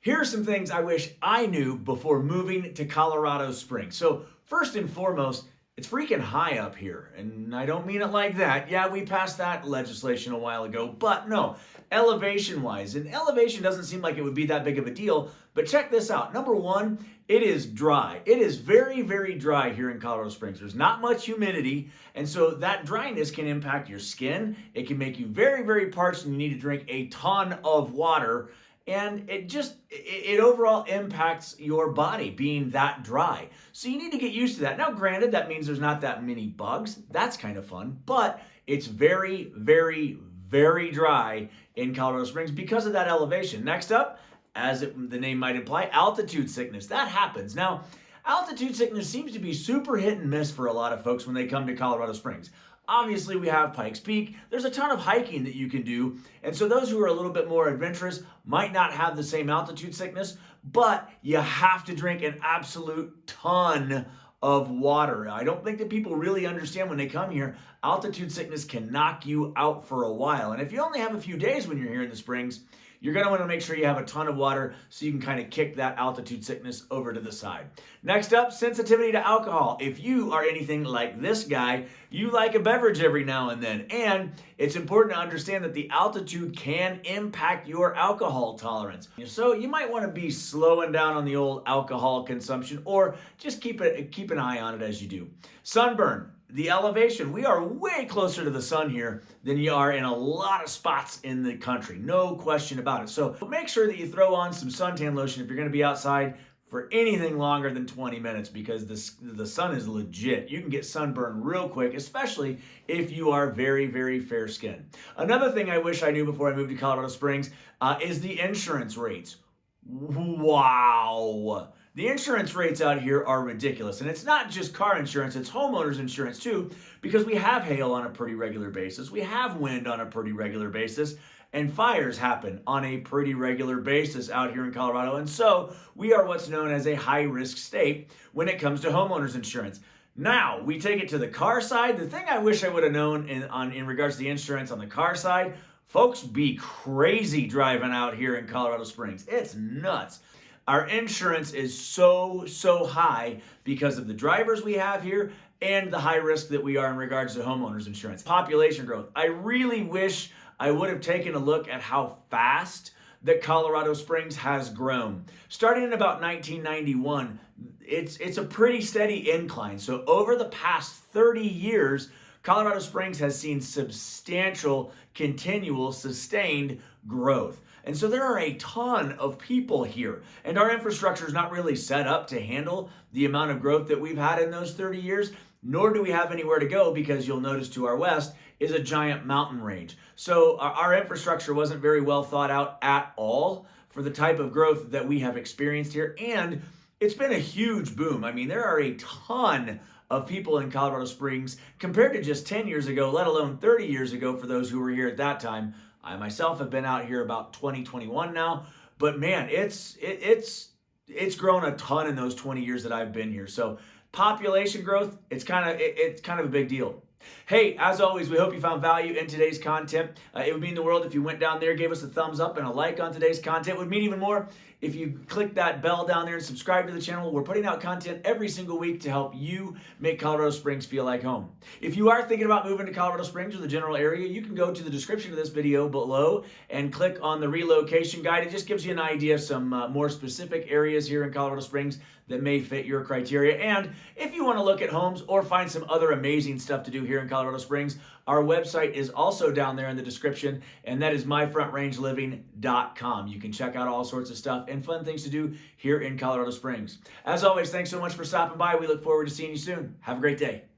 Here are some things I wish I knew before moving to Colorado Springs. So, first and foremost, it's freaking high up here. And I don't mean it like that. Yeah, we passed that legislation a while ago, but no, elevation wise. And elevation doesn't seem like it would be that big of a deal. But check this out. Number one, it is dry. It is very, very dry here in Colorado Springs. There's not much humidity. And so that dryness can impact your skin. It can make you very, very parched and you need to drink a ton of water. And it overall impacts your body being that dry. So you need to get used to that. Now, granted, that means there's not that many bugs. That's kind of fun, but it's very, very, very dry in Colorado Springs because of that elevation. Next up, the name might imply, altitude sickness. That happens. Now, altitude sickness seems to be super hit and miss for a lot of folks when they come to Colorado Springs. Obviously, we have Pikes Peak. There's a ton of hiking that you can do. And so those who are a little bit more adventurous might not have the same altitude sickness, but you have to drink an absolute ton of water. I don't think that people really understand when they come here, altitude sickness can knock you out for a while. And if you only have a few days when you're here in the Springs, you're going to want to make sure you have a ton of water so you can kind of kick that altitude sickness over to the side. Next up, sensitivity to alcohol. If you are anything like this guy, you like a beverage every now and then. And it's important to understand that the altitude can impact your alcohol tolerance. So you might want to be slowing down on the old alcohol consumption or just keep an eye on it as you do. Sunburn. The elevation, we are way closer to the sun here than you are in a lot of spots in the country. No question about it. So make sure that you throw on some suntan lotion if you're going to be outside for anything longer than 20 minutes because the sun is legit. You can get sunburned real quick, especially if you are very, very fair skinned. Another thing I wish I knew before I moved to Colorado Springs is the insurance rates. Wow. The insurance rates out here are ridiculous. And it's not just car insurance, it's homeowners insurance too, because we have hail on a pretty regular basis. We have wind on a pretty regular basis. And fires happen on a pretty regular basis out here in Colorado. And so we are what's known as a high-risk state when it comes to homeowners insurance. Now, we take it to the car side. The thing I wish I would have known in regards to the insurance on the car side, folks be crazy driving out here in Colorado Springs. It's nuts. Our insurance is so high because of the drivers we have here and the high risk that we are in regards to homeowners insurance. Population growth. I really wish I would have taken a look at how fast that Colorado Springs has grown. Starting in about 1991, it's a pretty steady incline. So over the past 30 years, Colorado Springs has seen substantial, continual, sustained growth. And so there are a ton of people here. And our infrastructure is not really set up to handle the amount of growth that we've had in those 30 years, nor do we have anywhere to go because you'll notice to our west is a giant mountain range. So our infrastructure wasn't very well thought out at all for the type of growth that we have experienced here. And it's been a huge boom. I mean, there are a ton of people in Colorado Springs compared to just 10 years ago, let alone 30 years ago for those who were here at that time. I myself have been out here about 2021 now, but man, it's grown a ton in those 20 years that I've been here. So population growth, it's kind of a big deal. Hey, as always, we hope you found value in today's content. It would mean the world if you went down there, gave us a thumbs up and a like on today's content. It would mean even more if you click that bell down there and subscribe to the channel. We're putting out content every single week to help you make Colorado Springs feel like home. If you are thinking about moving to Colorado Springs or the general area, you can go to the description of this video below and click on the relocation guide. It just gives you an idea of some more specific areas here in Colorado Springs that may fit your criteria. And if you want to look at homes or find some other amazing stuff to do here in Colorado Springs, our website is also down there in the description, and that is myfrontrangeliving.com. You can check out all sorts of stuff and fun things to do here in Colorado Springs. As always, thanks so much for stopping by. We look forward to seeing you soon. Have a great day.